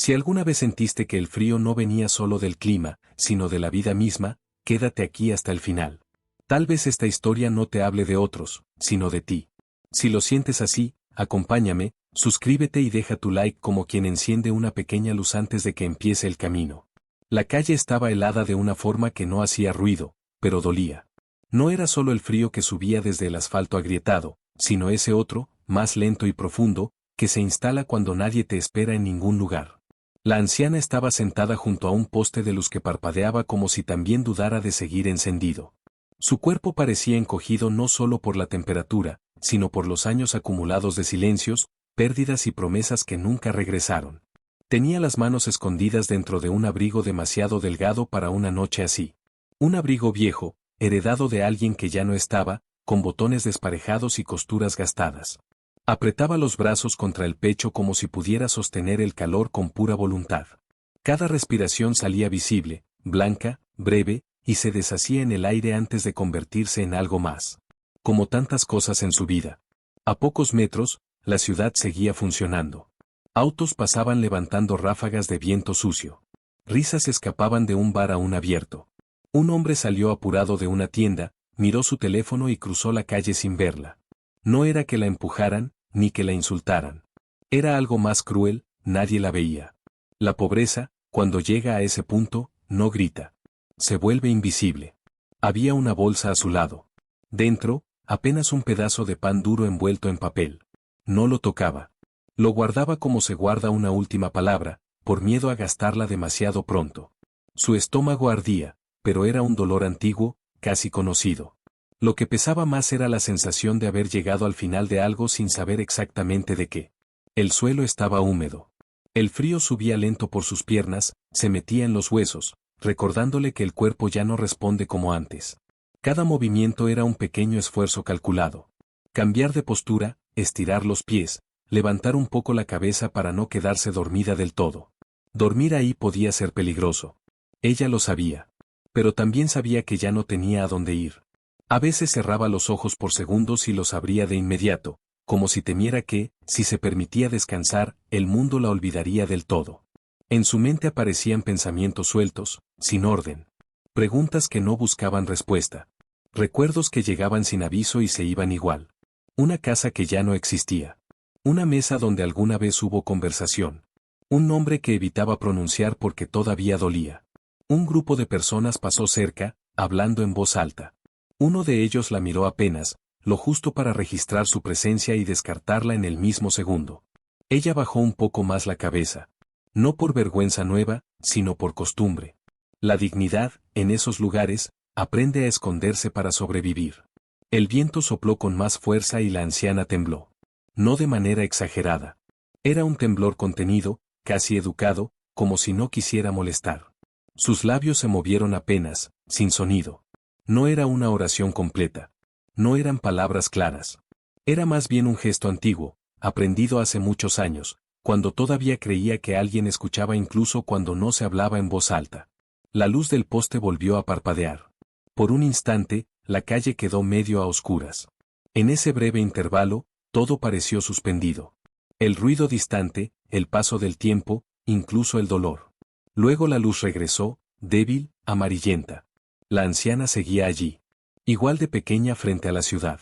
Si alguna vez sentiste que el frío no venía solo del clima, sino de la vida misma, quédate aquí hasta el final. Tal vez esta historia no te hable de otros, sino de ti. Si lo sientes así, acompáñame, suscríbete y deja tu like como quien enciende una pequeña luz antes de que empiece el camino. La calle estaba helada de una forma que no hacía ruido, pero dolía. No era solo el frío que subía desde el asfalto agrietado, sino ese otro, más lento y profundo, que se instala cuando nadie te espera en ningún lugar. La anciana estaba sentada junto a un poste de luz que parpadeaba como si también dudara de seguir encendido. Su cuerpo parecía encogido no solo por la temperatura, sino por los años acumulados de silencios, pérdidas y promesas que nunca regresaron. Tenía las manos escondidas dentro de un abrigo demasiado delgado para una noche así. Un abrigo viejo, heredado de alguien que ya no estaba, con botones desparejados y costuras gastadas. Apretaba los brazos contra el pecho como si pudiera sostener el calor con pura voluntad. Cada respiración salía visible, blanca, breve, y se deshacía en el aire antes de convertirse en algo más. Como tantas cosas en su vida. A pocos metros, la ciudad seguía funcionando. Autos pasaban levantando ráfagas de viento sucio. Risas escapaban de un bar aún abierto. Un hombre salió apurado de una tienda, miró su teléfono y cruzó la calle sin verla. No era que la empujaran, ni que la insultaran. Era algo más cruel, nadie la veía. La pobreza, cuando llega a ese punto, no grita. Se vuelve invisible. Había una bolsa a su lado. Dentro, apenas un pedazo de pan duro envuelto en papel. No lo tocaba. Lo guardaba como se guarda una última palabra, por miedo a gastarla demasiado pronto. Su estómago ardía, pero era un dolor antiguo, casi conocido. Lo que pesaba más era la sensación de haber llegado al final de algo sin saber exactamente de qué. El suelo estaba húmedo. El frío subía lento por sus piernas, se metía en los huesos, recordándole que el cuerpo ya no responde como antes. Cada movimiento era un pequeño esfuerzo calculado. Cambiar de postura, estirar los pies, levantar un poco la cabeza para no quedarse dormida del todo. Dormir ahí podía ser peligroso. Ella lo sabía. Pero también sabía que ya no tenía a dónde ir. A veces cerraba los ojos por segundos y los abría de inmediato, como si temiera que, si se permitía descansar, el mundo la olvidaría del todo. En su mente aparecían pensamientos sueltos, sin orden. Preguntas que no buscaban respuesta. Recuerdos que llegaban sin aviso y se iban igual. Una casa que ya no existía. Una mesa donde alguna vez hubo conversación. Un nombre que evitaba pronunciar porque todavía dolía. Un grupo de personas pasó cerca, hablando en voz alta. Uno de ellos la miró apenas, lo justo para registrar su presencia y descartarla en el mismo segundo. Ella bajó un poco más la cabeza. No por vergüenza nueva, sino por costumbre. La dignidad, en esos lugares, aprende a esconderse para sobrevivir. El viento sopló con más fuerza y la anciana tembló. No de manera exagerada. Era un temblor contenido, casi educado, como si no quisiera molestar. Sus labios se movieron apenas, sin sonido. No era una oración completa. No eran palabras claras. Era más bien un gesto antiguo, aprendido hace muchos años, cuando todavía creía que alguien escuchaba incluso cuando no se hablaba en voz alta. La luz del poste volvió a parpadear. Por un instante, la calle quedó medio a oscuras. En ese breve intervalo, todo pareció suspendido. El ruido distante, el paso del tiempo, incluso el dolor. Luego la luz regresó, débil, amarillenta. La anciana seguía allí. Igual de pequeña frente a la ciudad.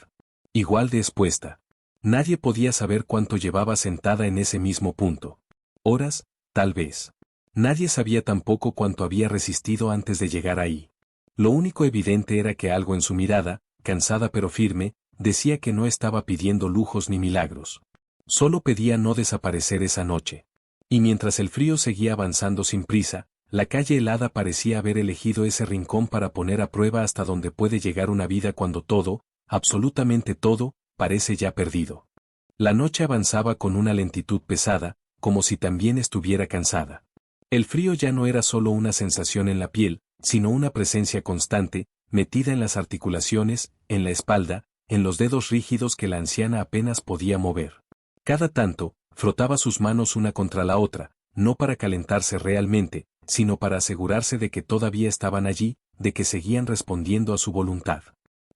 Igual de expuesta. Nadie podía saber cuánto llevaba sentada en ese mismo punto. Horas, tal vez. Nadie sabía tampoco cuánto había resistido antes de llegar ahí. Lo único evidente era que algo en su mirada, cansada pero firme, decía que no estaba pidiendo lujos ni milagros. Solo pedía no desaparecer esa noche. Y mientras el frío seguía avanzando sin prisa, la calle helada parecía haber elegido ese rincón para poner a prueba hasta dónde puede llegar una vida cuando todo, absolutamente todo, parece ya perdido. La noche avanzaba con una lentitud pesada, como si también estuviera cansada. El frío ya no era solo una sensación en la piel, sino una presencia constante, metida en las articulaciones, en la espalda, en los dedos rígidos que la anciana apenas podía mover. Cada tanto, frotaba sus manos una contra la otra, no para calentarse realmente, sino para asegurarse de que todavía estaban allí, de que seguían respondiendo a su voluntad.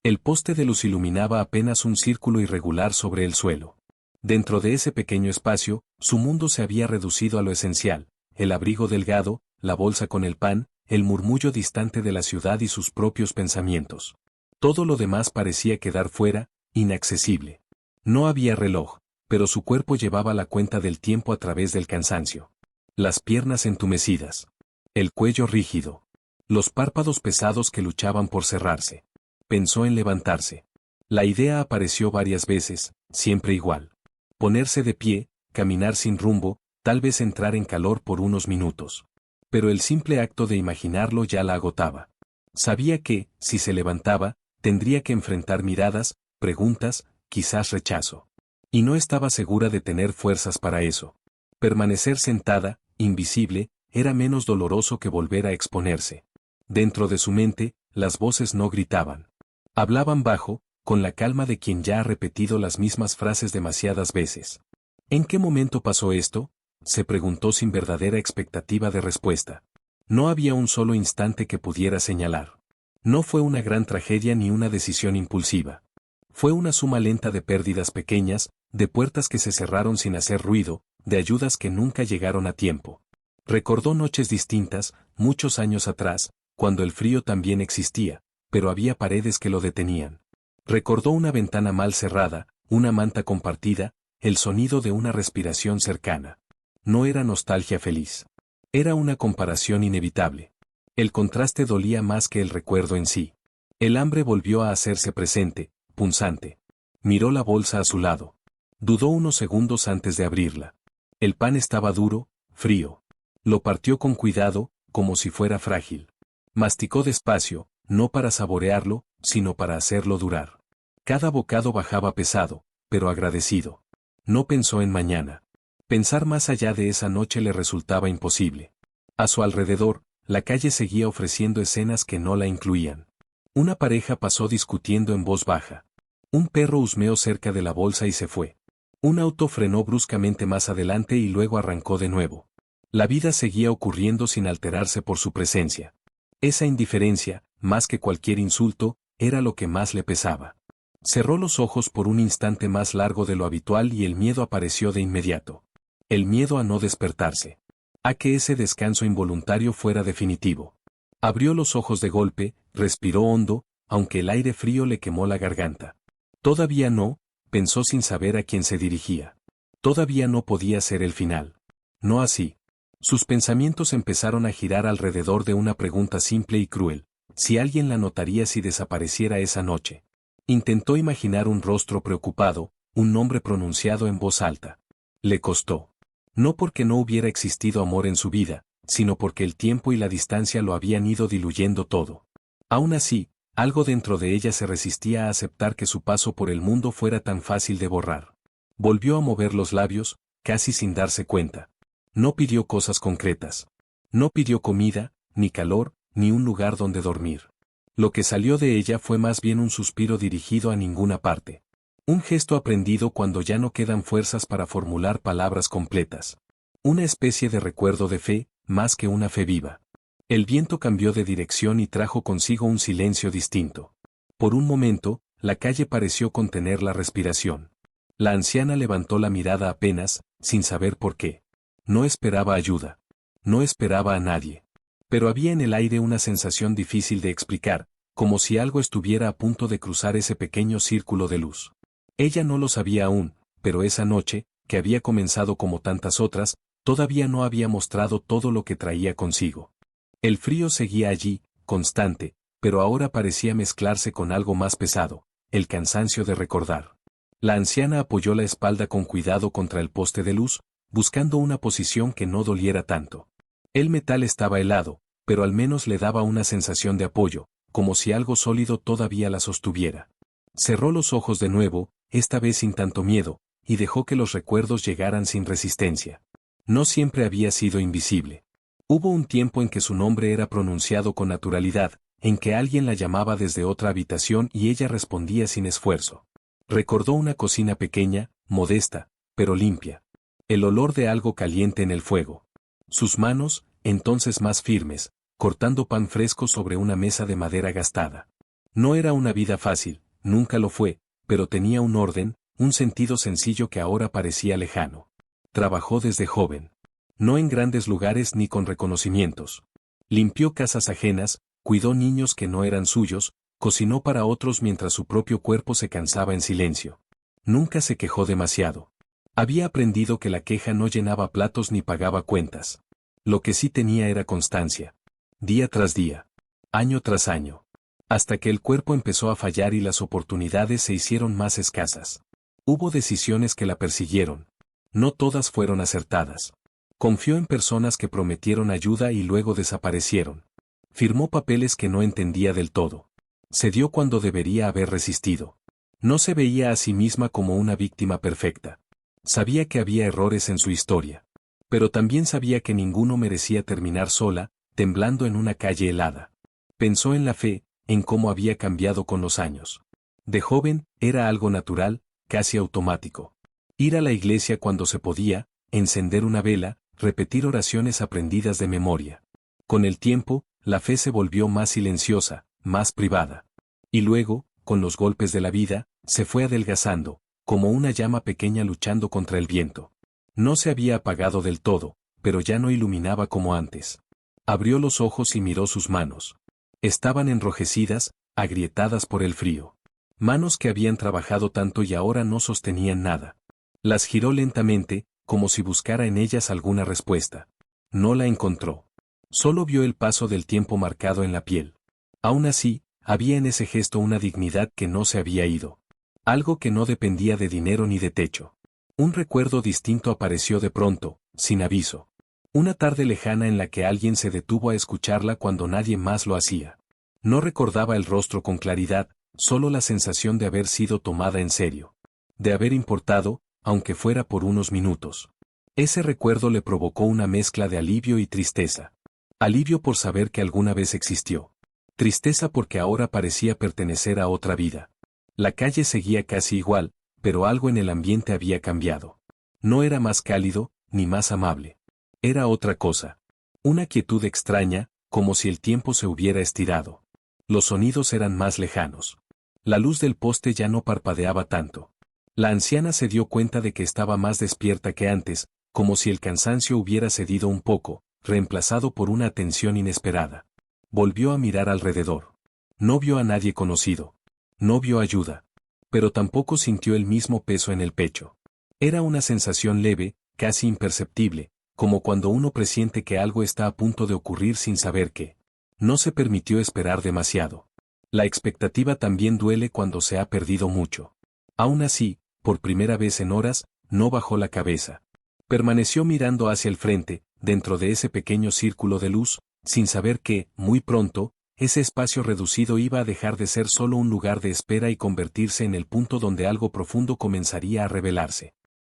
El poste de luz iluminaba apenas un círculo irregular sobre el suelo. Dentro de ese pequeño espacio, su mundo se había reducido a lo esencial, el abrigo delgado, la bolsa con el pan, el murmullo distante de la ciudad y sus propios pensamientos. Todo lo demás parecía quedar fuera, inaccesible. No había reloj, pero su cuerpo llevaba la cuenta del tiempo a través del cansancio. Las piernas entumecidas. El cuello rígido. Los párpados pesados que luchaban por cerrarse. Pensó en levantarse. La idea apareció varias veces, siempre igual. Ponerse de pie, caminar sin rumbo, tal vez entrar en calor por unos minutos. Pero el simple acto de imaginarlo ya la agotaba. Sabía que, si se levantaba, tendría que enfrentar miradas, preguntas, quizás rechazo. Y no estaba segura de tener fuerzas para eso. Permanecer sentada, invisible, era menos doloroso que volver a exponerse. Dentro de su mente, las voces no gritaban. Hablaban bajo, con la calma de quien ya ha repetido las mismas frases demasiadas veces. ¿En qué momento pasó esto?, se preguntó sin verdadera expectativa de respuesta. No había un solo instante que pudiera señalar. No fue una gran tragedia ni una decisión impulsiva. Fue una suma lenta de pérdidas pequeñas, de puertas que se cerraron sin hacer ruido, de ayudas que nunca llegaron a tiempo. Recordó noches distintas, muchos años atrás, cuando el frío también existía, pero había paredes que lo detenían. Recordó una ventana mal cerrada, una manta compartida, el sonido de una respiración cercana. No era nostalgia feliz. Era una comparación inevitable. El contraste dolía más que el recuerdo en sí. El hambre volvió a hacerse presente, punzante. Miró la bolsa a su lado. Dudó unos segundos antes de abrirla. El pan estaba duro, frío. Lo partió con cuidado, como si fuera frágil. Masticó despacio, no para saborearlo, sino para hacerlo durar. Cada bocado bajaba pesado, pero agradecido. No pensó en mañana. Pensar más allá de esa noche le resultaba imposible. A su alrededor, la calle seguía ofreciendo escenas que no la incluían. Una pareja pasó discutiendo en voz baja. Un perro husmeó cerca de la bolsa y se fue. Un auto frenó bruscamente más adelante y luego arrancó de nuevo. La vida seguía ocurriendo sin alterarse por su presencia. Esa indiferencia, más que cualquier insulto, era lo que más le pesaba. Cerró los ojos por un instante más largo de lo habitual y el miedo apareció de inmediato. El miedo a no despertarse. A que ese descanso involuntario fuera definitivo. Abrió los ojos de golpe, respiró hondo, aunque el aire frío le quemó la garganta. Todavía no, pensó sin saber a quién se dirigía. Todavía no podía ser el final. No así. Sus pensamientos empezaron a girar alrededor de una pregunta simple y cruel: si alguien la notaría si desapareciera esa noche. Intentó imaginar un rostro preocupado, un nombre pronunciado en voz alta. Le costó. No porque no hubiera existido amor en su vida, sino porque el tiempo y la distancia lo habían ido diluyendo todo. Aún así, algo dentro de ella se resistía a aceptar que su paso por el mundo fuera tan fácil de borrar. Volvió a mover los labios, casi sin darse cuenta. No pidió cosas concretas. No pidió comida, ni calor, ni un lugar donde dormir. Lo que salió de ella fue más bien un suspiro dirigido a ninguna parte. Un gesto aprendido cuando ya no quedan fuerzas para formular palabras completas. Una especie de recuerdo de fe, más que una fe viva. El viento cambió de dirección y trajo consigo un silencio distinto. Por un momento, la calle pareció contener la respiración. La anciana levantó la mirada apenas, sin saber por qué. No esperaba ayuda. No esperaba a nadie. Pero había en el aire una sensación difícil de explicar, como si algo estuviera a punto de cruzar ese pequeño círculo de luz. Ella no lo sabía aún, pero esa noche, que había comenzado como tantas otras, todavía no había mostrado todo lo que traía consigo. El frío seguía allí, constante, pero ahora parecía mezclarse con algo más pesado, el cansancio de recordar. La anciana apoyó la espalda con cuidado contra el poste de luz, buscando una posición que no doliera tanto. El metal estaba helado, pero al menos le daba una sensación de apoyo, como si algo sólido todavía la sostuviera. Cerró los ojos de nuevo, esta vez sin tanto miedo, y dejó que los recuerdos llegaran sin resistencia. No siempre había sido invisible. Hubo un tiempo en que su nombre era pronunciado con naturalidad, en que alguien la llamaba desde otra habitación y ella respondía sin esfuerzo. Recordó una cocina pequeña, modesta, pero limpia. El olor de algo caliente en el fuego. Sus manos, entonces más firmes, cortando pan fresco sobre una mesa de madera gastada. No era una vida fácil, nunca lo fue, pero tenía un orden, un sentido sencillo que ahora parecía lejano. Trabajó desde joven. No en grandes lugares ni con reconocimientos. Limpió casas ajenas, cuidó niños que no eran suyos, cocinó para otros mientras su propio cuerpo se cansaba en silencio. Nunca se quejó demasiado. Había aprendido que la queja no llenaba platos ni pagaba cuentas. Lo que sí tenía era constancia. Día tras día. Año tras año. Hasta que el cuerpo empezó a fallar y las oportunidades se hicieron más escasas. Hubo decisiones que la persiguieron. No todas fueron acertadas. Confió en personas que prometieron ayuda y luego desaparecieron. Firmó papeles que no entendía del todo. Cedió cuando debería haber resistido. No se veía a sí misma como una víctima perfecta. Sabía que había errores en su historia. Pero también sabía que ninguno merecía terminar sola, temblando en una calle helada. Pensó en la fe, en cómo había cambiado con los años. De joven, era algo natural, casi automático. Ir a la iglesia cuando se podía, encender una vela, repetir oraciones aprendidas de memoria. Con el tiempo, la fe se volvió más silenciosa, más privada. Y luego, con los golpes de la vida, se fue adelgazando, como una llama pequeña luchando contra el viento. No se había apagado del todo, pero ya no iluminaba como antes. Abrió los ojos y miró sus manos. Estaban enrojecidas, agrietadas por el frío. Manos que habían trabajado tanto y ahora no sostenían nada. Las giró lentamente, como si buscara en ellas alguna respuesta. No la encontró. Solo vio el paso del tiempo marcado en la piel. Aún así, había en ese gesto una dignidad que no se había ido. Algo que no dependía de dinero ni de techo. Un recuerdo distinto apareció de pronto, sin aviso. Una tarde lejana en la que alguien se detuvo a escucharla cuando nadie más lo hacía. No recordaba el rostro con claridad, solo la sensación de haber sido tomada en serio. De haber importado, aunque fuera por unos minutos. Ese recuerdo le provocó una mezcla de alivio y tristeza. Alivio por saber que alguna vez existió. Tristeza porque ahora parecía pertenecer a otra vida. La calle seguía casi igual, pero algo en el ambiente había cambiado. No era más cálido, ni más amable. Era otra cosa. Una quietud extraña, como si el tiempo se hubiera estirado. Los sonidos eran más lejanos. La luz del poste ya no parpadeaba tanto. La anciana se dio cuenta de que estaba más despierta que antes, como si el cansancio hubiera cedido un poco, reemplazado por una atención inesperada. Volvió a mirar alrededor. No vio a nadie conocido. No vio ayuda. Pero tampoco sintió el mismo peso en el pecho. Era una sensación leve, casi imperceptible, como cuando uno presiente que algo está a punto de ocurrir sin saber qué. No se permitió esperar demasiado. La expectativa también duele cuando se ha perdido mucho. Aún así, por primera vez en horas, no bajó la cabeza. Permaneció mirando hacia el frente, dentro de ese pequeño círculo de luz, sin saber que, muy pronto, ese espacio reducido iba a dejar de ser solo un lugar de espera y convertirse en el punto donde algo profundo comenzaría a revelarse.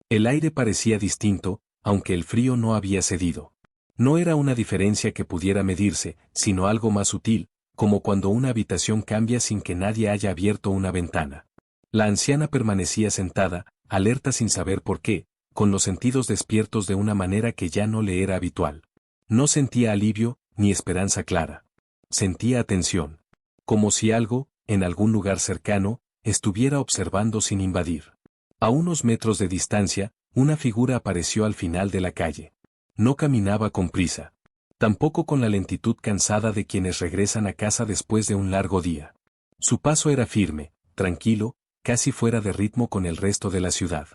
El aire parecía distinto, aunque el frío no había cedido. No era una diferencia que pudiera medirse, sino algo más sutil, como cuando una habitación cambia sin que nadie haya abierto una ventana. La anciana permanecía sentada, alerta sin saber por qué, con los sentidos despiertos de una manera que ya no le era habitual. No sentía alivio, ni esperanza clara. Sentía atención. Como si algo, en algún lugar cercano, estuviera observando sin invadir. A unos metros de distancia, una figura apareció al final de la calle. No caminaba con prisa. Tampoco con la lentitud cansada de quienes regresan a casa después de un largo día. Su paso era firme, tranquilo, casi fuera de ritmo con el resto de la ciudad.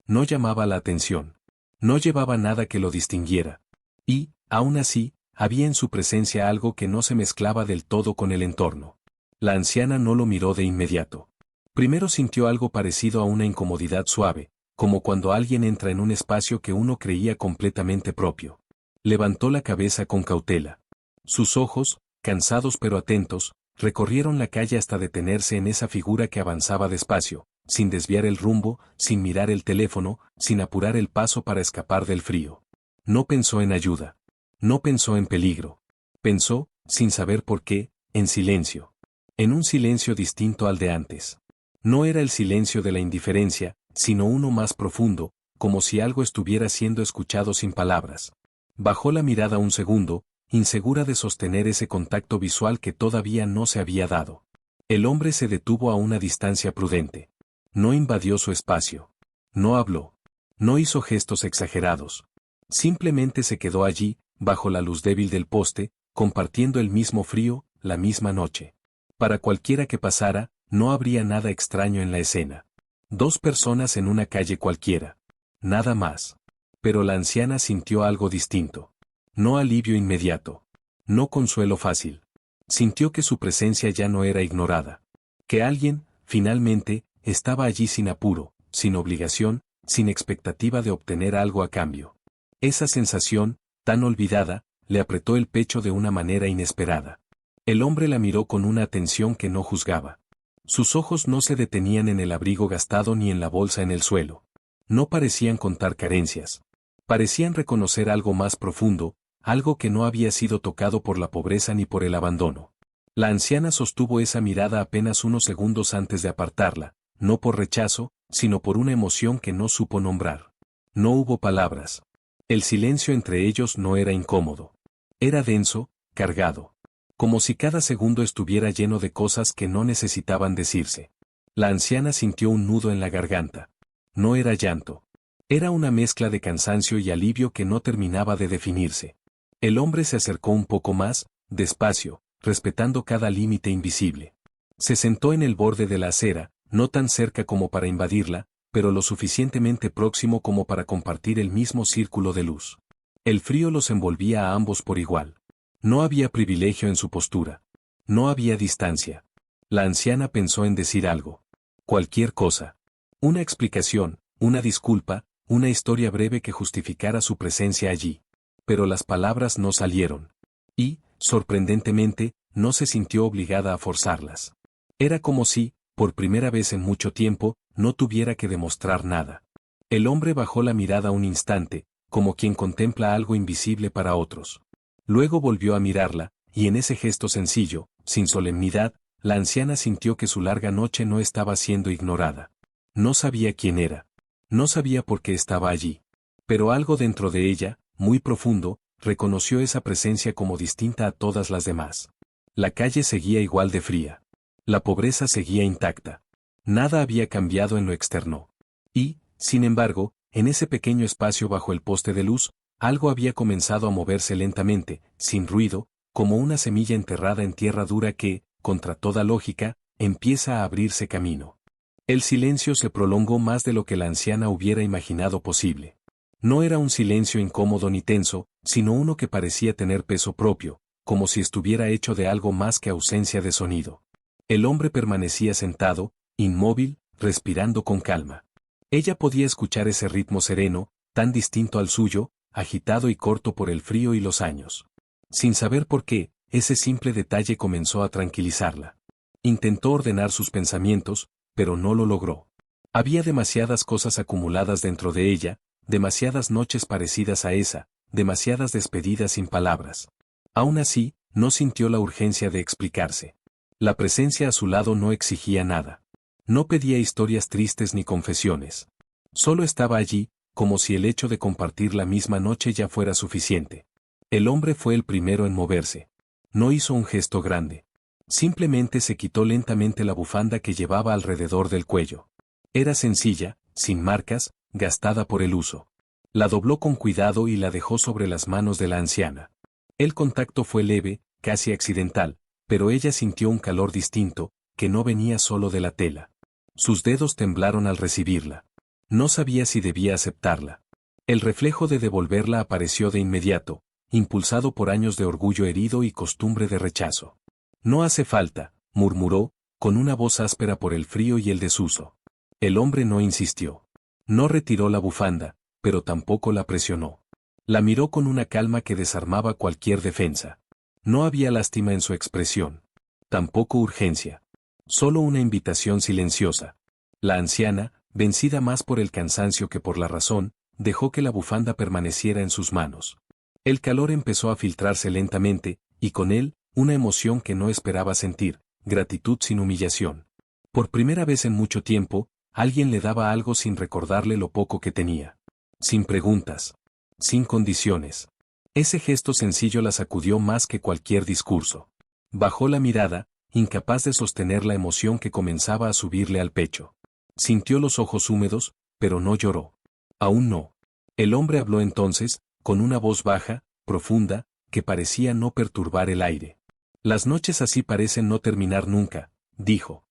No llamaba la atención. No llevaba nada que lo distinguiera. Y, aún así, había en su presencia algo que no se mezclaba del todo con el entorno. La anciana no lo miró de inmediato. Primero sintió algo parecido a una incomodidad suave, como cuando alguien entra en un espacio que uno creía completamente propio. Levantó la cabeza con cautela. Sus ojos, cansados pero atentos, recorrieron la calle hasta detenerse en esa figura que avanzaba despacio, sin desviar el rumbo, sin mirar el teléfono, sin apurar el paso para escapar del frío. No pensó en ayuda. No pensó en peligro. Pensó, sin saber por qué, en silencio. En un silencio distinto al de antes. No era el silencio de la indiferencia, sino uno más profundo, como si algo estuviera siendo escuchado sin palabras. Bajó la mirada un segundo, insegura de sostener ese contacto visual que todavía no se había dado. El hombre se detuvo a una distancia prudente. No invadió su espacio. No habló. No hizo gestos exagerados. Simplemente se quedó allí, bajo la luz débil del poste, compartiendo el mismo frío, la misma noche. Para cualquiera que pasara, no habría nada extraño en la escena. Dos personas en una calle cualquiera. Nada más. Pero la anciana sintió algo distinto. No alivio inmediato. No consuelo fácil. Sintió que su presencia ya no era ignorada. Que alguien, finalmente, estaba allí sin apuro, sin obligación, sin expectativa de obtener algo a cambio. Esa sensación, tan olvidada, le apretó el pecho de una manera inesperada. El hombre la miró con una atención que no juzgaba. Sus ojos no se detenían en el abrigo gastado ni en la bolsa en el suelo. No parecían contar carencias. Parecían reconocer algo más profundo, algo que no había sido tocado por la pobreza ni por el abandono. La anciana sostuvo esa mirada apenas unos segundos antes de apartarla, no por rechazo, sino por una emoción que no supo nombrar. No hubo palabras. El silencio entre ellos no era incómodo. Era denso, cargado. Como si cada segundo estuviera lleno de cosas que no necesitaban decirse. La anciana sintió un nudo en la garganta. No era llanto. Era una mezcla de cansancio y alivio que no terminaba de definirse. El hombre se acercó un poco más, despacio, respetando cada límite invisible. Se sentó en el borde de la acera, no tan cerca como para invadirla, pero lo suficientemente próximo como para compartir el mismo círculo de luz. El frío los envolvía a ambos por igual. No había privilegio en su postura. No había distancia. La anciana pensó en decir algo. Cualquier cosa. Una explicación, una disculpa, una historia breve que justificara su presencia allí. Pero las palabras no salieron. Y, sorprendentemente, no se sintió obligada a forzarlas. Era como si, por primera vez en mucho tiempo, no tuviera que demostrar nada. El hombre bajó la mirada un instante, como quien contempla algo invisible para otros. Luego volvió a mirarla, y en ese gesto sencillo, sin solemnidad, la anciana sintió que su larga noche no estaba siendo ignorada. No sabía quién era. No sabía por qué estaba allí. Pero algo dentro de ella, muy profundo, reconoció esa presencia como distinta a todas las demás. La calle seguía igual de fría. La pobreza seguía intacta. Nada había cambiado en lo externo. Y, sin embargo, en ese pequeño espacio bajo el poste de luz, algo había comenzado a moverse lentamente, sin ruido, como una semilla enterrada en tierra dura que, contra toda lógica, empieza a abrirse camino. El silencio se prolongó más de lo que la anciana hubiera imaginado posible. No era un silencio incómodo ni tenso, sino uno que parecía tener peso propio, como si estuviera hecho de algo más que ausencia de sonido. El hombre permanecía sentado, inmóvil, respirando con calma. Ella podía escuchar ese ritmo sereno, tan distinto al suyo, agitado y corto por el frío y los años. Sin saber por qué, ese simple detalle comenzó a tranquilizarla. Intentó ordenar sus pensamientos, pero no lo logró. Había demasiadas cosas acumuladas dentro de ella, demasiadas noches parecidas a esa, demasiadas despedidas sin palabras. Aún así, no sintió la urgencia de explicarse. La presencia a su lado no exigía nada. No pedía historias tristes ni confesiones. Solo estaba allí, como si el hecho de compartir la misma noche ya fuera suficiente. El hombre fue el primero en moverse. No hizo un gesto grande. Simplemente se quitó lentamente la bufanda que llevaba alrededor del cuello. Era sencilla, sin marcas, gastada por el uso. La dobló con cuidado y la dejó sobre las manos de la anciana. El contacto fue leve, casi accidental, pero ella sintió un calor distinto, que no venía solo de la tela. Sus dedos temblaron al recibirla. No sabía si debía aceptarla. El reflejo de devolverla apareció de inmediato, impulsado por años de orgullo herido y costumbre de rechazo. No hace falta, murmuró, con una voz áspera por el frío y el desuso. El hombre no insistió. No retiró la bufanda, pero tampoco la presionó. La miró con una calma que desarmaba cualquier defensa. No había lástima en su expresión. Tampoco urgencia. Solo una invitación silenciosa. La anciana, vencida más por el cansancio que por la razón, dejó que la bufanda permaneciera en sus manos. El calor empezó a filtrarse lentamente, y con él, una emoción que no esperaba sentir, gratitud sin humillación. Por primera vez en mucho tiempo, alguien le daba algo sin recordarle lo poco que tenía. Sin preguntas. Sin condiciones. Ese gesto sencillo la sacudió más que cualquier discurso. Bajó la mirada, incapaz de sostener la emoción que comenzaba a subirle al pecho. Sintió los ojos húmedos, pero no lloró. Aún no. El hombre habló entonces, con una voz baja, profunda, que parecía no perturbar el aire. Las noches así parecen no terminar nunca, dijo.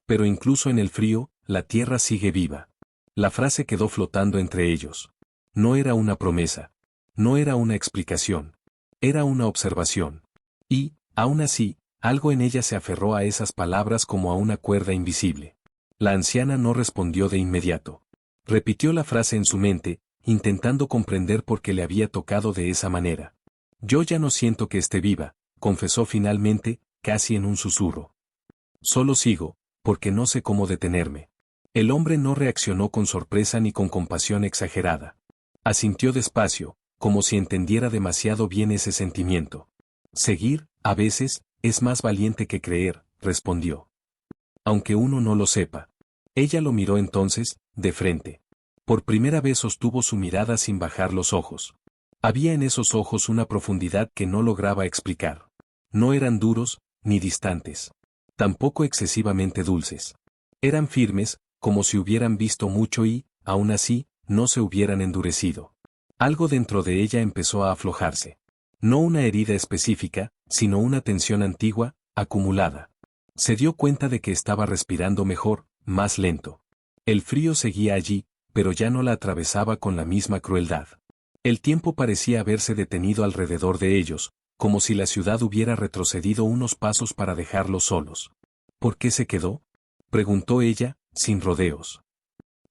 Pero incluso en el frío, la tierra sigue viva. La frase quedó flotando entre ellos. No era una promesa. No era una explicación. Era una observación. Y, aún así, algo en ella se aferró a esas palabras como a una cuerda invisible. La anciana no respondió de inmediato. Repitió la frase en su mente, intentando comprender por qué le había tocado de esa manera. Yo ya no siento que esté viva, confesó finalmente, casi en un susurro. Solo sigo, porque no sé cómo detenerme. El hombre no reaccionó con sorpresa ni con compasión exagerada. Asintió despacio, como si entendiera demasiado bien ese sentimiento. Seguir, a veces, es más valiente que creer, respondió. Aunque uno no lo sepa. Ella lo miró entonces, de frente. Por primera vez sostuvo su mirada sin bajar los ojos. Había en esos ojos una profundidad que no lograba explicar. No eran duros, ni distantes. Tampoco excesivamente dulces. Eran firmes, como si hubieran visto mucho y, aún así, no se hubieran endurecido. Algo dentro de ella empezó a aflojarse. No una herida específica, sino una tensión antigua, acumulada. Se dio cuenta de que estaba respirando mejor, más lento. El frío seguía allí, pero ya no la atravesaba con la misma crueldad. El tiempo parecía haberse detenido alrededor de ellos, como si la ciudad hubiera retrocedido unos pasos para dejarlos solos. ¿Por qué se quedó?, preguntó ella, sin rodeos.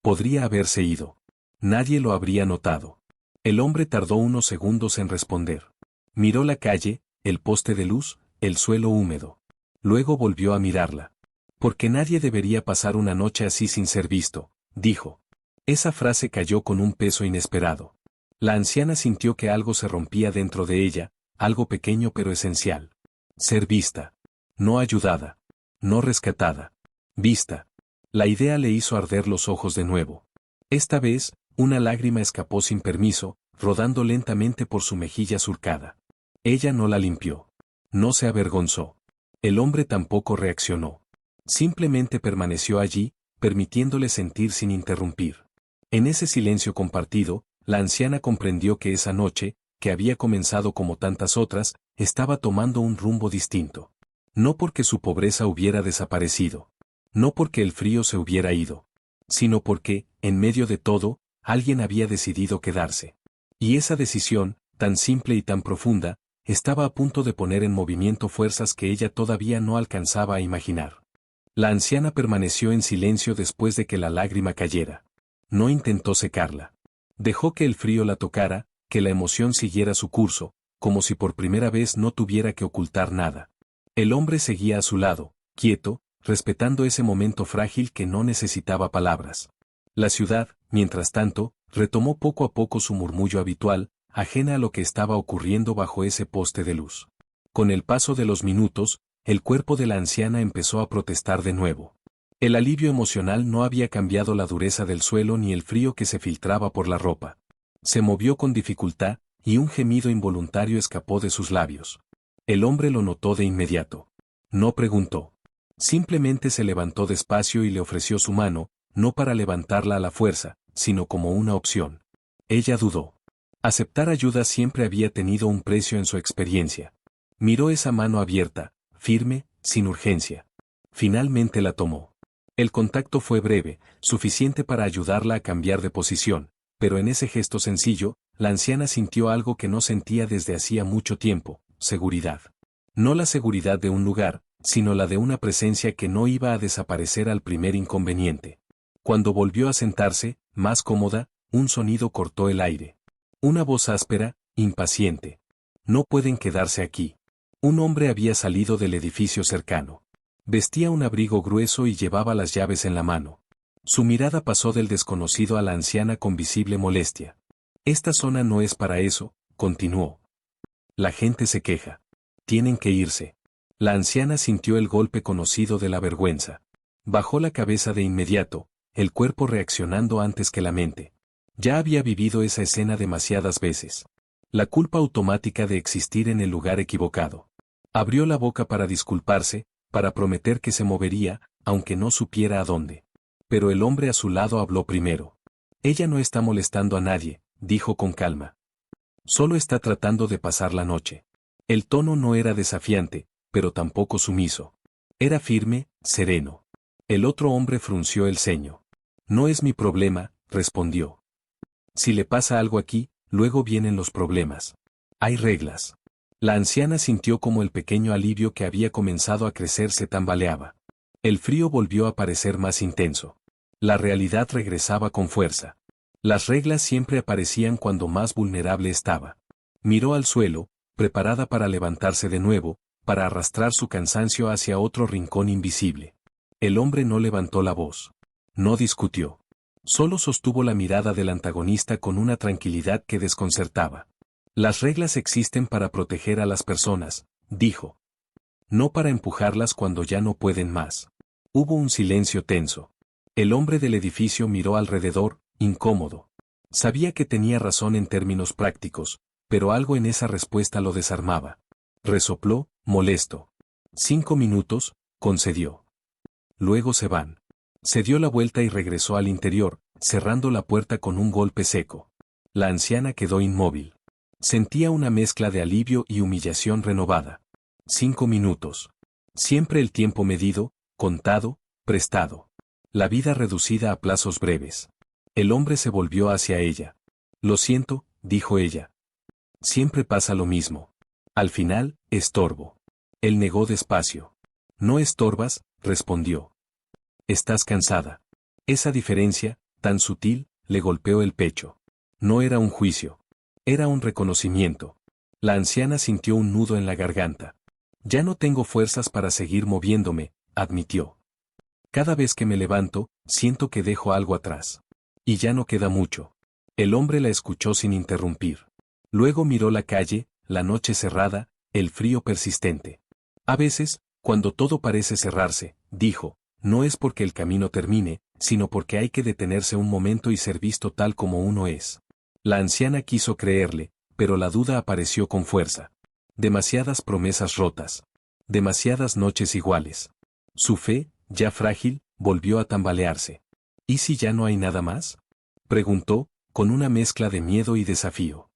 Podría haberse ido. Nadie lo habría notado. El hombre tardó unos segundos en responder. Miró la calle, el poste de luz, el suelo húmedo. Luego volvió a mirarla. Porque nadie debería pasar una noche así sin ser visto, dijo. Esa frase cayó con un peso inesperado. La anciana sintió que algo se rompía dentro de ella, algo pequeño pero esencial. Ser vista. No ayudada. No rescatada. Vista. La idea le hizo arder los ojos de nuevo. Esta vez, una lágrima escapó sin permiso, rodando lentamente por su mejilla surcada. Ella no la limpió. No se avergonzó. El hombre tampoco reaccionó. Simplemente permaneció allí, permitiéndole sentir sin interrumpir. En ese silencio compartido, la anciana comprendió que esa noche, que había comenzado como tantas otras, estaba tomando un rumbo distinto. No porque su pobreza hubiera desaparecido. No porque el frío se hubiera ido. Sino porque, en medio de todo, alguien había decidido quedarse. Y esa decisión, tan simple y tan profunda, estaba a punto de poner en movimiento fuerzas que ella todavía no alcanzaba a imaginar. La anciana permaneció en silencio después de que la lágrima cayera. No intentó secarla. Dejó que el frío la tocara, que la emoción siguiera su curso, como si por primera vez no tuviera que ocultar nada. El hombre seguía a su lado, quieto, respetando ese momento frágil que no necesitaba palabras. La ciudad, mientras tanto, retomó poco a poco su murmullo habitual, ajena a lo que estaba ocurriendo bajo ese poste de luz. Con el paso de los minutos, el cuerpo de la anciana empezó a protestar de nuevo. El alivio emocional no había cambiado la dureza del suelo ni el frío que se filtraba por la ropa. Se movió con dificultad, y un gemido involuntario escapó de sus labios. El hombre lo notó de inmediato. No preguntó. Simplemente se levantó despacio y le ofreció su mano, no para levantarla a la fuerza, sino como una opción. Ella dudó. Aceptar ayuda siempre había tenido un precio en su experiencia. Miró esa mano abierta, firme, sin urgencia. Finalmente la tomó. El contacto fue breve, suficiente para ayudarla a cambiar de posición, pero en ese gesto sencillo, la anciana sintió algo que no sentía desde hacía mucho tiempo: seguridad. No la seguridad de un lugar, sino la de una presencia que no iba a desaparecer al primer inconveniente. Cuando volvió a sentarse, más cómoda, un sonido cortó el aire. Una voz áspera, impaciente. No pueden quedarse aquí. Un hombre había salido del edificio cercano. Vestía un abrigo grueso y llevaba las llaves en la mano. Su mirada pasó del desconocido a la anciana con visible molestia. Esta zona no es para eso, continuó. La gente se queja. Tienen que irse. La anciana sintió el golpe conocido de la vergüenza. Bajó la cabeza de inmediato, el cuerpo reaccionando antes que la mente. Ya había vivido esa escena demasiadas veces. La culpa automática de existir en el lugar equivocado. Abrió la boca para disculparse, para prometer que se movería, aunque no supiera a dónde. Pero el hombre a su lado habló primero. Ella no está molestando a nadie, dijo con calma. Solo está tratando de pasar la noche. El tono no era desafiante, pero tampoco sumiso. Era firme, sereno. El otro hombre frunció el ceño. No es mi problema, respondió. Si le pasa algo aquí, luego vienen los problemas. Hay reglas. La anciana sintió como el pequeño alivio que había comenzado a crecer se tambaleaba. El frío volvió a parecer más intenso. La realidad regresaba con fuerza. Las reglas siempre aparecían cuando más vulnerable estaba. Miró al suelo, preparada para levantarse de nuevo, para arrastrar su cansancio hacia otro rincón invisible. El hombre no levantó la voz. No discutió. Solo sostuvo la mirada del antagonista con una tranquilidad que desconcertaba. Las reglas existen para proteger a las personas, dijo. No para empujarlas cuando ya no pueden más. Hubo un silencio tenso. El hombre del edificio miró alrededor, incómodo. Sabía que tenía razón en términos prácticos, pero algo en esa respuesta lo desarmaba. Resopló, molesto. 5 minutos, concedió. Luego se van. Se dio la vuelta y regresó al interior, cerrando la puerta con un golpe seco. La anciana quedó inmóvil. Sentía una mezcla de alivio y humillación renovada. 5 minutos. Siempre el tiempo medido, contado, prestado. La vida reducida a plazos breves. El hombre se volvió hacia ella. Lo siento, dijo ella. Siempre pasa lo mismo. Al final, estorbo. Él negó despacio. No estorbas, respondió. Estás cansada. Esa diferencia, tan sutil, le golpeó el pecho. No era un juicio. Era un reconocimiento. La anciana sintió un nudo en la garganta. Ya no tengo fuerzas para seguir moviéndome, admitió. Cada vez que me levanto, siento que dejo algo atrás. Y ya no queda mucho. El hombre la escuchó sin interrumpir. Luego miró la calle, la noche cerrada, el frío persistente. A veces, cuando todo parece cerrarse, dijo, no es porque el camino termine, sino porque hay que detenerse un momento y ser visto tal como uno es. La anciana quiso creerle, pero la duda apareció con fuerza. Demasiadas promesas rotas. Demasiadas noches iguales. Su fe, ya frágil, volvió a tambalearse. ¿Y si ya no hay nada más? Preguntó, con una mezcla de miedo y desafío.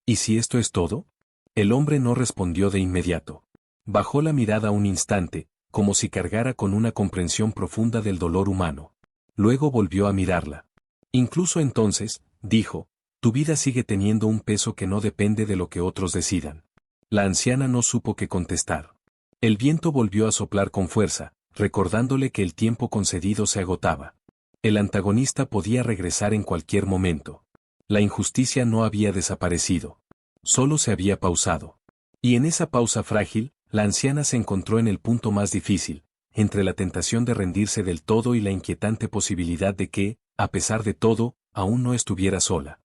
¿Y si esto es todo? El hombre no respondió de inmediato. Bajó la mirada un instante, como si cargara con una comprensión profunda del dolor humano. Luego volvió a mirarla. Incluso entonces, dijo, tu vida sigue teniendo un peso que no depende de lo que otros decidan. La anciana no supo qué contestar. El viento volvió a soplar con fuerza, recordándole que el tiempo concedido se agotaba. El antagonista podía regresar en cualquier momento. La injusticia no había desaparecido. Solo se había pausado. Y en esa pausa frágil, la anciana se encontró en el punto más difícil, entre la tentación de rendirse del todo y la inquietante posibilidad de que, a pesar de todo, aún no estuviera sola.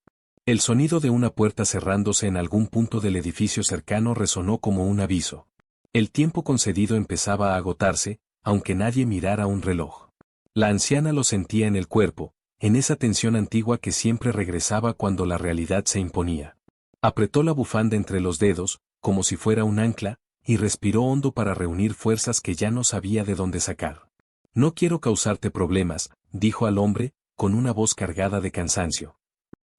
El sonido de una puerta cerrándose en algún punto del edificio cercano resonó como un aviso. El tiempo concedido empezaba a agotarse, aunque nadie mirara un reloj. La anciana lo sentía en el cuerpo, en esa tensión antigua que siempre regresaba cuando la realidad se imponía. Apretó la bufanda entre los dedos, como si fuera un ancla, y respiró hondo para reunir fuerzas que ya no sabía de dónde sacar. No quiero causarte problemas, dijo al hombre, con una voz cargada de cansancio.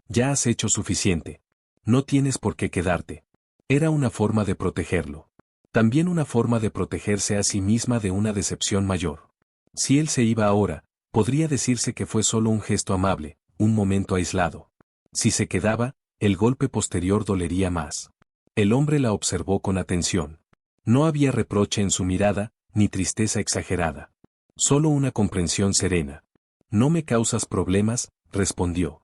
Ya has hecho suficiente. No tienes por qué quedarte. Era una forma de protegerlo. También una forma de protegerse a sí misma de una decepción mayor. Si él se iba ahora, podría decirse que fue solo un gesto amable, un momento aislado. Si se quedaba, el golpe posterior dolería más. El hombre la observó con atención. No había reproche en su mirada, ni tristeza exagerada. Solo una comprensión serena. No me causas problemas, respondió.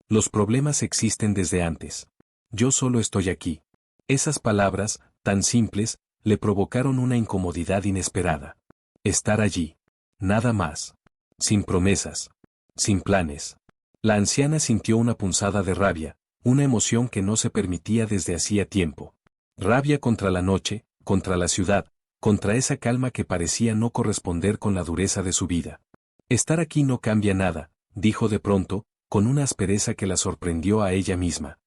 Los problemas existen desde antes. Yo solo estoy aquí. Esas palabras, tan simples, le provocaron una incomodidad inesperada. Estar allí. Nada más. Sin promesas. Sin planes. La anciana sintió una punzada de rabia, una emoción que no se permitía desde hacía tiempo. Rabia contra la noche, contra la ciudad, contra esa calma que parecía no corresponder con la dureza de su vida. Estar aquí no cambia nada, dijo de pronto, con una aspereza que la sorprendió a ella misma.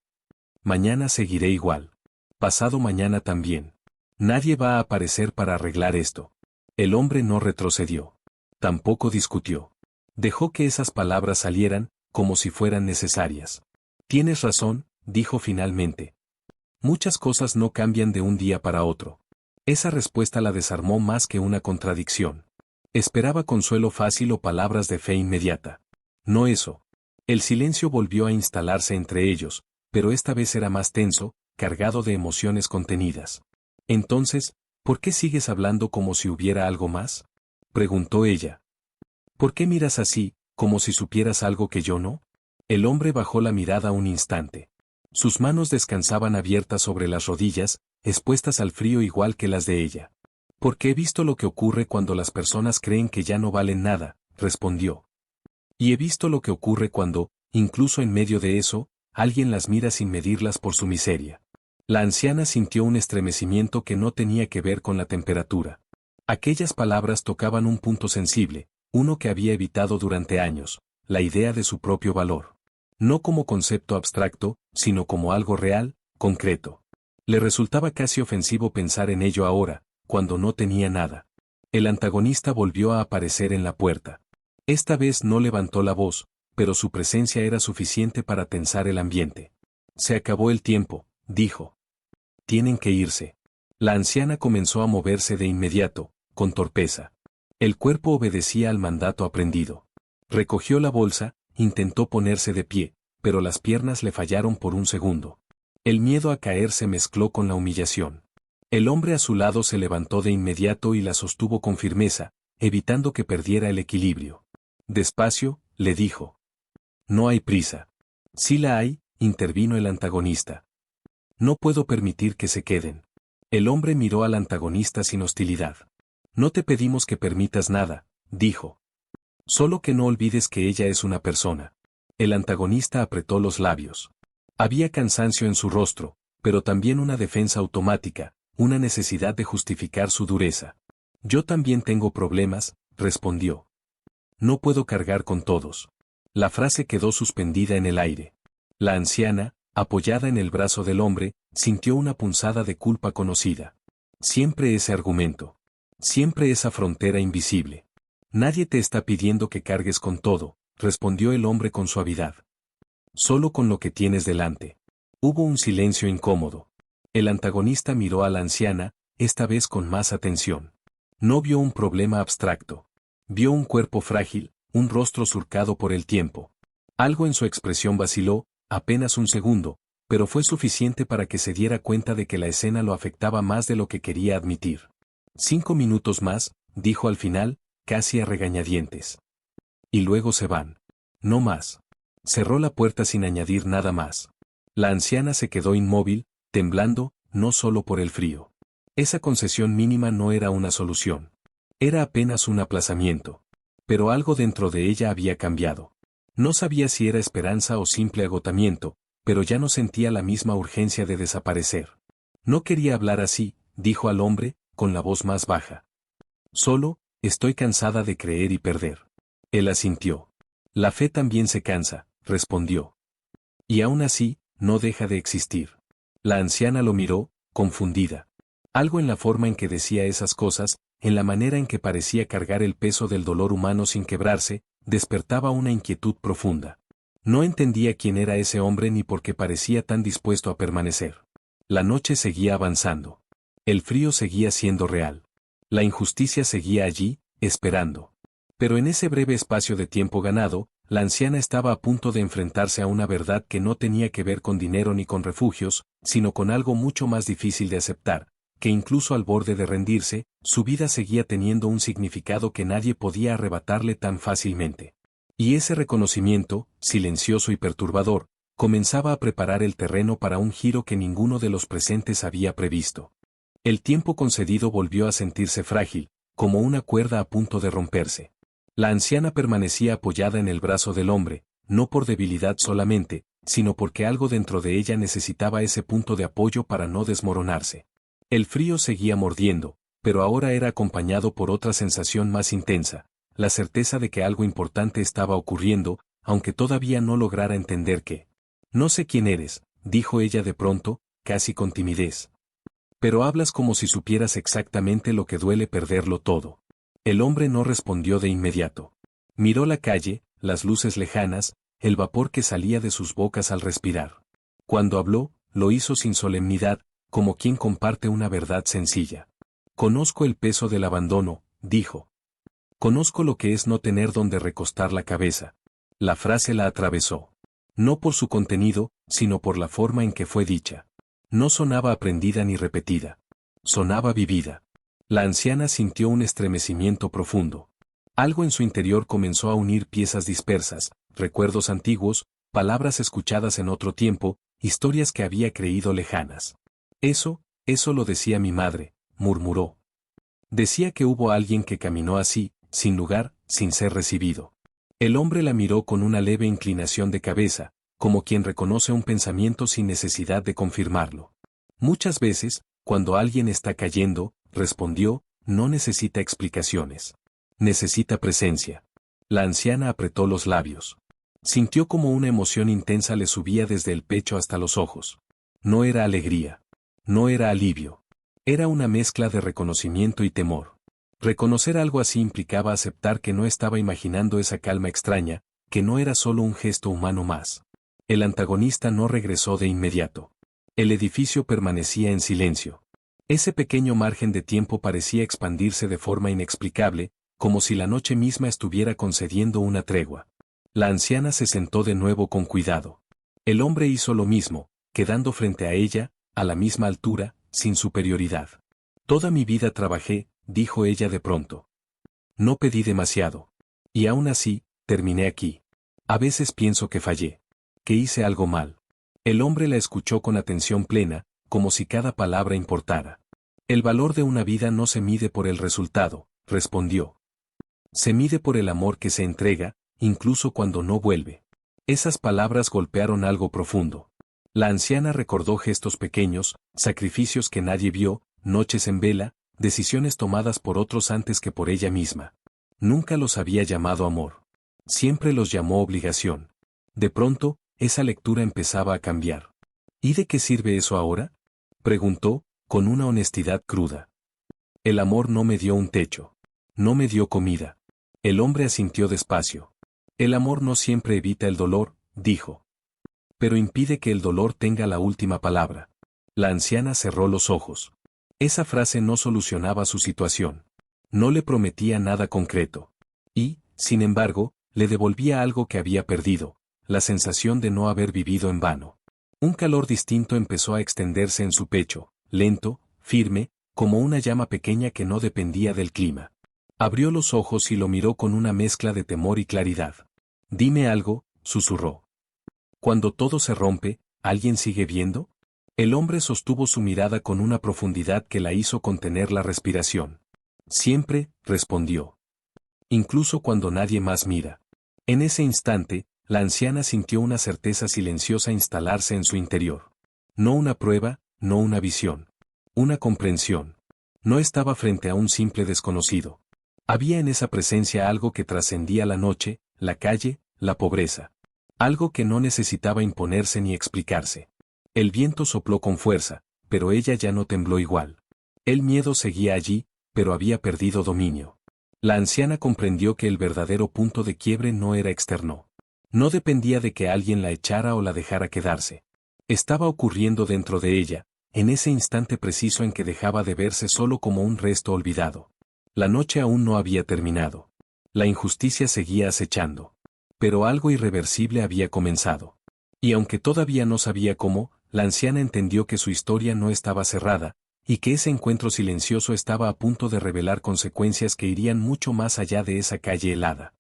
Mañana seguiré igual. Pasado mañana también. Nadie va a aparecer para arreglar esto. El hombre no retrocedió. Tampoco discutió. Dejó que esas palabras salieran, como si fueran necesarias. Tienes razón, dijo finalmente. Muchas cosas no cambian de un día para otro. Esa respuesta la desarmó más que una contradicción. Esperaba consuelo fácil o palabras de fe inmediata. No eso. El silencio volvió a instalarse entre ellos, pero esta vez era más tenso, cargado de emociones contenidas. Entonces, ¿por qué sigues hablando como si hubiera algo más? Preguntó ella. ¿Por qué miras así, como si supieras algo que yo no? El hombre bajó la mirada un instante. Sus manos descansaban abiertas sobre las rodillas, expuestas al frío igual que las de ella. Porque he visto lo que ocurre cuando las personas creen que ya no valen nada, respondió. Y he visto lo que ocurre cuando, incluso en medio de eso, alguien las mira sin medirlas por su miseria. La anciana sintió un estremecimiento que no tenía que ver con la temperatura. Aquellas palabras tocaban un punto sensible, uno que había evitado durante años, la idea de su propio valor. No como concepto abstracto, sino como algo real, concreto. Le resultaba casi ofensivo pensar en ello ahora, cuando no tenía nada. El antagonista volvió a aparecer en la puerta. Esta vez no levantó la voz, pero su presencia era suficiente para tensar el ambiente. Se acabó el tiempo, dijo. Tienen que irse. La anciana comenzó a moverse de inmediato, con torpeza. El cuerpo obedecía al mandato aprendido. Recogió la bolsa, intentó ponerse de pie, pero las piernas le fallaron por un segundo. El miedo a caer se mezcló con la humillación. El hombre a su lado se levantó de inmediato y la sostuvo con firmeza, evitando que perdiera el equilibrio. Despacio, le dijo. No hay prisa. Sí la hay, intervino el antagonista. No puedo permitir que se queden. El hombre miró al antagonista sin hostilidad. No te pedimos que permitas nada, dijo. Solo que no olvides que ella es una persona. El antagonista apretó los labios. Había cansancio en su rostro, pero también una defensa automática, una necesidad de justificar su dureza. Yo también tengo problemas, respondió. No puedo cargar con todos. La frase quedó suspendida en el aire. La anciana, apoyada en el brazo del hombre, sintió una punzada de culpa conocida. Siempre ese argumento. Siempre esa frontera invisible. Nadie te está pidiendo que cargues con todo, respondió el hombre con suavidad. Solo con lo que tienes delante. Hubo un silencio incómodo. El antagonista miró a la anciana, esta vez con más atención. No vio un problema abstracto. Vio un cuerpo frágil, un rostro surcado por el tiempo. Algo en su expresión vaciló, apenas un segundo, pero fue suficiente para que se diera cuenta de que la escena lo afectaba más de lo que quería admitir. 5 minutos más, dijo al final, casi a regañadientes. Y luego se van. No más. Cerró la puerta sin añadir nada más. La anciana se quedó inmóvil, temblando, no solo por el frío. Esa concesión mínima no era una solución. Era apenas un aplazamiento. Pero algo dentro de ella había cambiado. No sabía si era esperanza o simple agotamiento, pero ya no sentía la misma urgencia de desaparecer. No quería hablar así, dijo al hombre, con la voz más baja. Solo, estoy cansada de creer y perder. Él asintió. La fe también se cansa, respondió. Y aún así, no deja de existir. La anciana lo miró, confundida. Algo en la forma en que decía esas cosas, en la manera en que parecía cargar el peso del dolor humano sin quebrarse, despertaba una inquietud profunda. No entendía quién era ese hombre ni por qué parecía tan dispuesto a permanecer. La noche seguía avanzando. El frío seguía siendo real. La injusticia seguía allí, esperando. Pero en ese breve espacio de tiempo ganado, la anciana estaba a punto de enfrentarse a una verdad que no tenía que ver con dinero ni con refugios, sino con algo mucho más difícil de aceptar, que incluso al borde de rendirse, su vida seguía teniendo un significado que nadie podía arrebatarle tan fácilmente. Y ese reconocimiento, silencioso y perturbador, comenzaba a preparar el terreno para un giro que ninguno de los presentes había previsto. El tiempo concedido volvió a sentirse frágil, como una cuerda a punto de romperse. La anciana permanecía apoyada en el brazo del hombre, no por debilidad solamente, sino porque algo dentro de ella necesitaba ese punto de apoyo para no desmoronarse. El frío seguía mordiendo, pero ahora era acompañado por otra sensación más intensa, la certeza de que algo importante estaba ocurriendo, aunque todavía no lograra entender qué. No sé quién eres, dijo ella de pronto, casi con timidez. Pero hablas como si supieras exactamente lo que duele perderlo todo. El hombre no respondió de inmediato. Miró la calle, las luces lejanas, el vapor que salía de sus bocas al respirar. Cuando habló, lo hizo sin solemnidad, como quien comparte una verdad sencilla. Conozco el peso del abandono, dijo. Conozco lo que es no tener donde recostar la cabeza. La frase la atravesó. No por su contenido, sino por la forma en que fue dicha. No sonaba aprendida ni repetida. Sonaba vivida. La anciana sintió un estremecimiento profundo. Algo en su interior comenzó a unir piezas dispersas, recuerdos antiguos, palabras escuchadas en otro tiempo, historias que había creído lejanas. Eso lo decía mi madre, murmuró. Decía que hubo alguien que caminó así, sin lugar, sin ser recibido. El hombre la miró con una leve inclinación de cabeza, como quien reconoce un pensamiento sin necesidad de confirmarlo. Muchas veces, cuando alguien está cayendo, respondió, no necesita explicaciones. Necesita presencia. La anciana apretó los labios. Sintió como una emoción intensa le subía desde el pecho hasta los ojos. No era alegría. No era alivio. Era una mezcla de reconocimiento y temor. Reconocer algo así implicaba aceptar que no estaba imaginando esa calma extraña, que no era solo un gesto humano más. El antagonista no regresó de inmediato. El edificio permanecía en silencio. Ese pequeño margen de tiempo parecía expandirse de forma inexplicable, como si la noche misma estuviera concediendo una tregua. La anciana se sentó de nuevo con cuidado. El hombre hizo lo mismo, quedando frente a ella, a la misma altura, sin superioridad. Toda mi vida trabajé, dijo ella de pronto. No pedí demasiado. Y aún así, terminé aquí. A veces pienso que fallé. Que hice algo mal. El hombre la escuchó con atención plena, como si cada palabra importara. El valor de una vida no se mide por el resultado, respondió. Se mide por el amor que se entrega, incluso cuando no vuelve. Esas palabras golpearon algo profundo. La anciana recordó gestos pequeños, sacrificios que nadie vio, noches en vela, decisiones tomadas por otros antes que por ella misma. Nunca los había llamado amor. Siempre los llamó obligación. De pronto, esa lectura empezaba a cambiar. ¿Y de qué sirve eso ahora?, preguntó, con una honestidad cruda. El amor no me dio un techo. No me dio comida. El hombre asintió despacio. El amor no siempre evita el dolor, dijo. Pero impide que el dolor tenga la última palabra. La anciana cerró los ojos. Esa frase no solucionaba su situación. No le prometía nada concreto. Y, sin embargo, le devolvía algo que había perdido, la sensación de no haber vivido en vano. Un calor distinto empezó a extenderse en su pecho, lento, firme, como una llama pequeña que no dependía del clima. Abrió los ojos y lo miró con una mezcla de temor y claridad. Dime algo, susurró. Cuando todo se rompe, ¿alguien sigue viendo? El hombre sostuvo su mirada con una profundidad que la hizo contener la respiración. Siempre, respondió. Incluso cuando nadie más mira. En ese instante, la anciana sintió una certeza silenciosa instalarse en su interior. No una prueba, no una visión. Una comprensión. No estaba frente a un simple desconocido. Había en esa presencia algo que trascendía la noche, la calle, la pobreza. Algo que no necesitaba imponerse ni explicarse. El viento sopló con fuerza, pero ella ya no tembló igual. El miedo seguía allí, pero había perdido dominio. La anciana comprendió que el verdadero punto de quiebre no era externo. No dependía de que alguien la echara o la dejara quedarse. Estaba ocurriendo dentro de ella, en ese instante preciso en que dejaba de verse solo como un resto olvidado. La noche aún no había terminado. La injusticia seguía acechando. Pero algo irreversible había comenzado. Y aunque todavía no sabía cómo, la anciana entendió que su historia no estaba cerrada, y que ese encuentro silencioso estaba a punto de revelar consecuencias que irían mucho más allá de esa calle helada.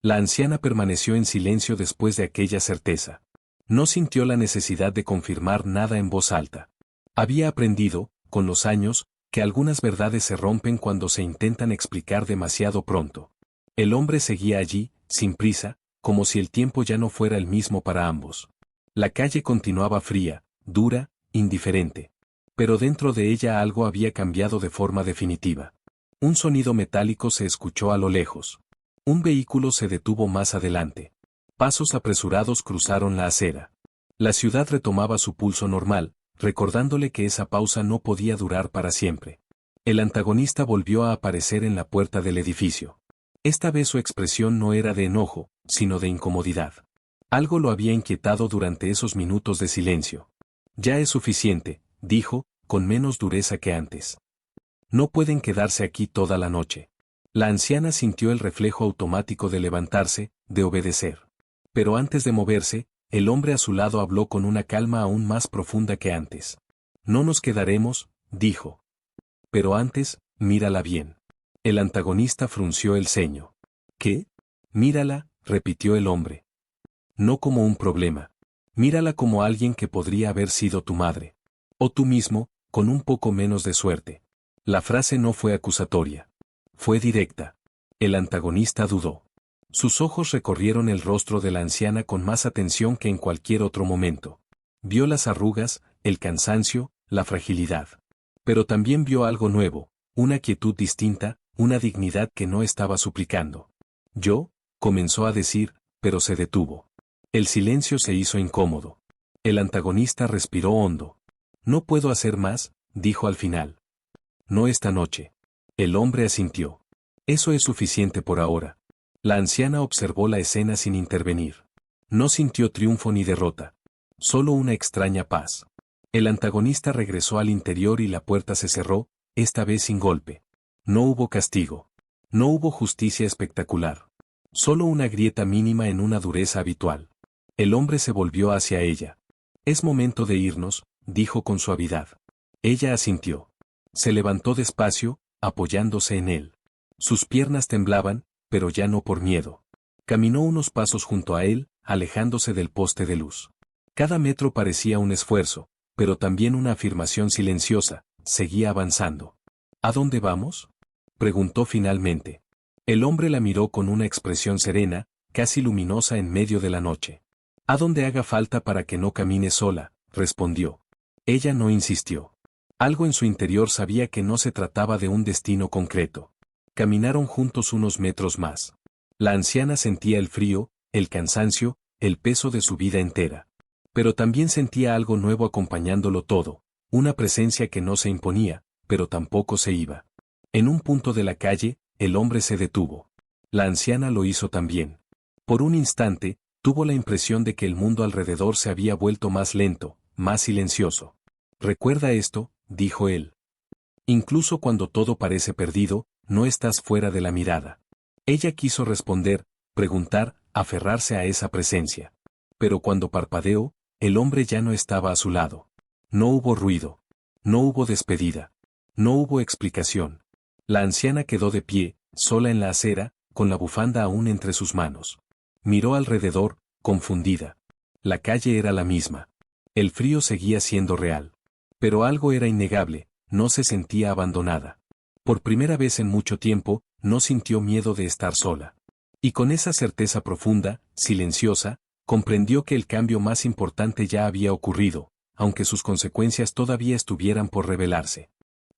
La anciana permaneció en silencio después de aquella certeza. No sintió la necesidad de confirmar nada en voz alta. Había aprendido, con los años, que algunas verdades se rompen cuando se intentan explicar demasiado pronto. El hombre seguía allí, sin prisa, como si el tiempo ya no fuera el mismo para ambos. La calle continuaba fría, dura, indiferente. Pero dentro de ella algo había cambiado de forma definitiva. Un sonido metálico se escuchó a lo lejos. Un vehículo se detuvo más adelante. Pasos apresurados cruzaron la acera. La ciudad retomaba su pulso normal, recordándole que esa pausa no podía durar para siempre. El antagonista volvió a aparecer en la puerta del edificio. Esta vez su expresión no era de enojo, sino de incomodidad. Algo lo había inquietado durante esos minutos de silencio. Ya es suficiente, dijo, con menos dureza que antes. No pueden quedarse aquí toda la noche. La anciana sintió el reflejo automático de levantarse, de obedecer. Pero antes de moverse, el hombre a su lado habló con una calma aún más profunda que antes. No nos quedaremos, dijo. Pero antes, mírala bien. El antagonista frunció el ceño. ¿Qué? Mírala, repitió el hombre. No como un problema. Mírala como alguien que podría haber sido tu madre. O tú mismo, con un poco menos de suerte. La frase no fue acusatoria. Fue directa. El antagonista dudó. Sus ojos recorrieron el rostro de la anciana con más atención que en cualquier otro momento. Vio las arrugas, el cansancio, la fragilidad. Pero también vio algo nuevo, una quietud distinta, una dignidad que no estaba suplicando. Yo, comenzó a decir, pero se detuvo. El silencio se hizo incómodo. El antagonista respiró hondo. No puedo hacer más, dijo al final. No esta noche. El hombre asintió. Eso es suficiente por ahora. La anciana observó la escena sin intervenir. No sintió triunfo ni derrota. Solo una extraña paz. El antagonista regresó al interior y la puerta se cerró, esta vez sin golpe. No hubo castigo. No hubo justicia espectacular. Solo una grieta mínima en una dureza habitual. El hombre se volvió hacia ella. Es momento de irnos, dijo con suavidad. Ella asintió. Se levantó despacio, apoyándose en él. Sus piernas temblaban, pero ya no por miedo. Caminó unos pasos junto a él, alejándose del poste de luz. Cada metro parecía un esfuerzo, pero también una afirmación silenciosa, seguía avanzando. ¿A dónde vamos? Preguntó finalmente. El hombre la miró con una expresión serena, casi luminosa en medio de la noche. A donde haga falta para que no camine sola, respondió. Ella no insistió. Algo en su interior sabía que no se trataba de un destino concreto. Caminaron juntos unos metros más. La anciana sentía el frío, el cansancio, el peso de su vida entera. Pero también sentía algo nuevo acompañándolo todo, una presencia que no se imponía, pero tampoco se iba. En un punto de la calle, el hombre se detuvo. La anciana lo hizo también. Por un instante, tuvo la impresión de que el mundo alrededor se había vuelto más lento, más silencioso. «Recuerda esto», dijo él. «Incluso cuando todo parece perdido, no estás fuera de la mirada». Ella quiso responder, preguntar, aferrarse a esa presencia. Pero cuando parpadeó, el hombre ya no estaba a su lado. No hubo ruido. No hubo despedida. No hubo explicación. La anciana quedó de pie, sola en la acera, con la bufanda aún entre sus manos. Miró alrededor, confundida. La calle era la misma. El frío seguía siendo real. Pero algo era innegable, no se sentía abandonada. Por primera vez en mucho tiempo, no sintió miedo de estar sola. Y con esa certeza profunda, silenciosa, comprendió que el cambio más importante ya había ocurrido, aunque sus consecuencias todavía estuvieran por revelarse.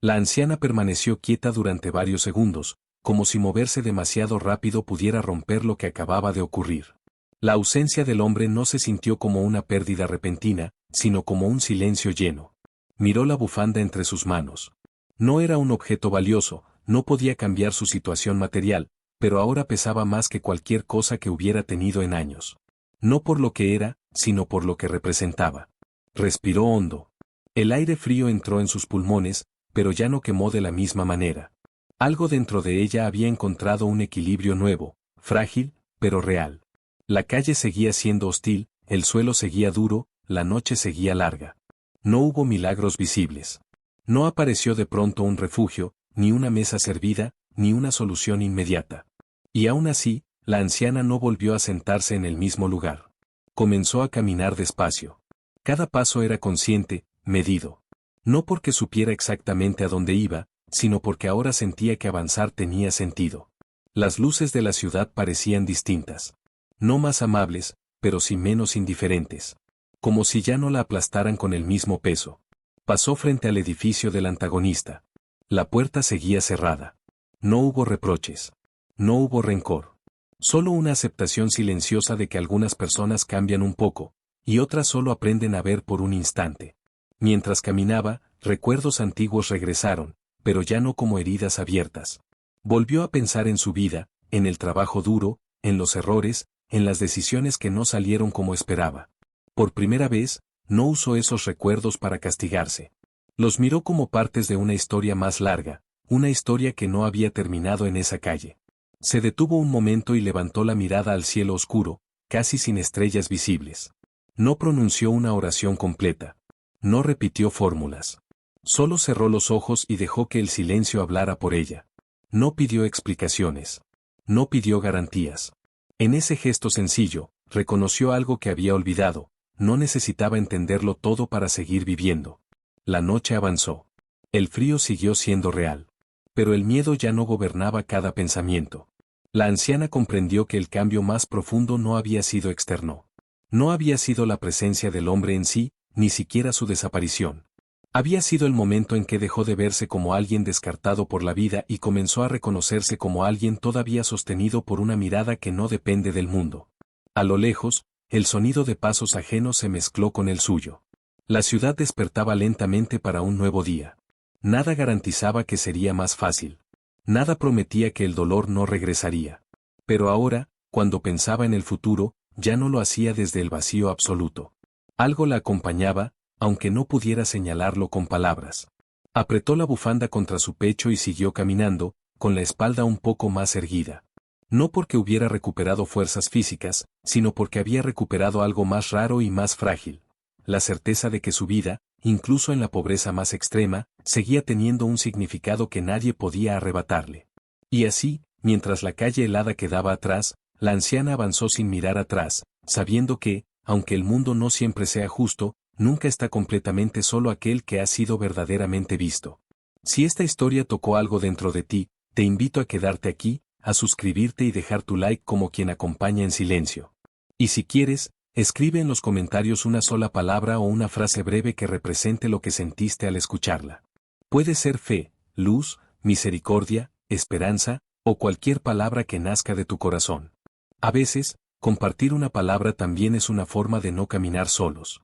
La anciana permaneció quieta durante varios segundos, como si moverse demasiado rápido pudiera romper lo que acababa de ocurrir. La ausencia del hombre no se sintió como una pérdida repentina, sino como un silencio lleno. Miró la bufanda entre sus manos. No era un objeto valioso, no podía cambiar su situación material, pero ahora pesaba más que cualquier cosa que hubiera tenido en años. No por lo que era, sino por lo que representaba. Respiró hondo. El aire frío entró en sus pulmones, pero ya no quemó de la misma manera. Algo dentro de ella había encontrado un equilibrio nuevo, frágil, pero real. La calle seguía siendo hostil, el suelo seguía duro, la noche seguía larga. No hubo milagros visibles. No apareció de pronto un refugio, ni una mesa servida, ni una solución inmediata. Y aún así, la anciana no volvió a sentarse en el mismo lugar. Comenzó a caminar despacio. Cada paso era consciente, medido. No porque supiera exactamente a dónde iba, sino porque ahora sentía que avanzar tenía sentido. Las luces de la ciudad parecían distintas. No más amables, pero sí menos indiferentes. Como si ya no la aplastaran con el mismo peso. Pasó frente al edificio del antagonista. La puerta seguía cerrada. No hubo reproches. No hubo rencor. Solo una aceptación silenciosa de que algunas personas cambian un poco, y otras solo aprenden a ver por un instante. Mientras caminaba, recuerdos antiguos regresaron, pero ya no como heridas abiertas. Volvió a pensar en su vida, en el trabajo duro, en los errores, en las decisiones que no salieron como esperaba. Por primera vez, no usó esos recuerdos para castigarse. Los miró como partes de una historia más larga, una historia que no había terminado en esa calle. Se detuvo un momento y levantó la mirada al cielo oscuro, casi sin estrellas visibles. No pronunció una oración completa. No repitió fórmulas. Solo cerró los ojos y dejó que el silencio hablara por ella. No pidió explicaciones. No pidió garantías. En ese gesto sencillo, reconoció algo que había olvidado. No necesitaba entenderlo todo para seguir viviendo. La noche avanzó. El frío siguió siendo real. Pero el miedo ya no gobernaba cada pensamiento. La anciana comprendió que el cambio más profundo no había sido externo. No había sido la presencia del hombre en sí, ni siquiera su desaparición. Había sido el momento en que dejó de verse como alguien descartado por la vida y comenzó a reconocerse como alguien todavía sostenido por una mirada que no depende del mundo. A lo lejos, el sonido de pasos ajenos se mezcló con el suyo. La ciudad despertaba lentamente para un nuevo día. Nada garantizaba que sería más fácil. Nada prometía que el dolor no regresaría. Pero ahora, cuando pensaba en el futuro, ya no lo hacía desde el vacío absoluto. Algo la acompañaba, aunque no pudiera señalarlo con palabras. Apretó la bufanda contra su pecho y siguió caminando, con la espalda un poco más erguida. No porque hubiera recuperado fuerzas físicas, sino porque había recuperado algo más raro y más frágil. La certeza de que su vida, incluso en la pobreza más extrema, seguía teniendo un significado que nadie podía arrebatarle. Y así, mientras la calle helada quedaba atrás, la anciana avanzó sin mirar atrás, sabiendo que, aunque el mundo no siempre sea justo, nunca está completamente solo aquel que ha sido verdaderamente visto. Si esta historia tocó algo dentro de ti, te invito a quedarte aquí, a suscribirte y dejar tu like como quien acompaña en silencio. Y si quieres, escribe en los comentarios una sola palabra o una frase breve que represente lo que sentiste al escucharla. Puede ser fe, luz, misericordia, esperanza, o cualquier palabra que nazca de tu corazón. A veces, compartir una palabra también es una forma de no caminar solos.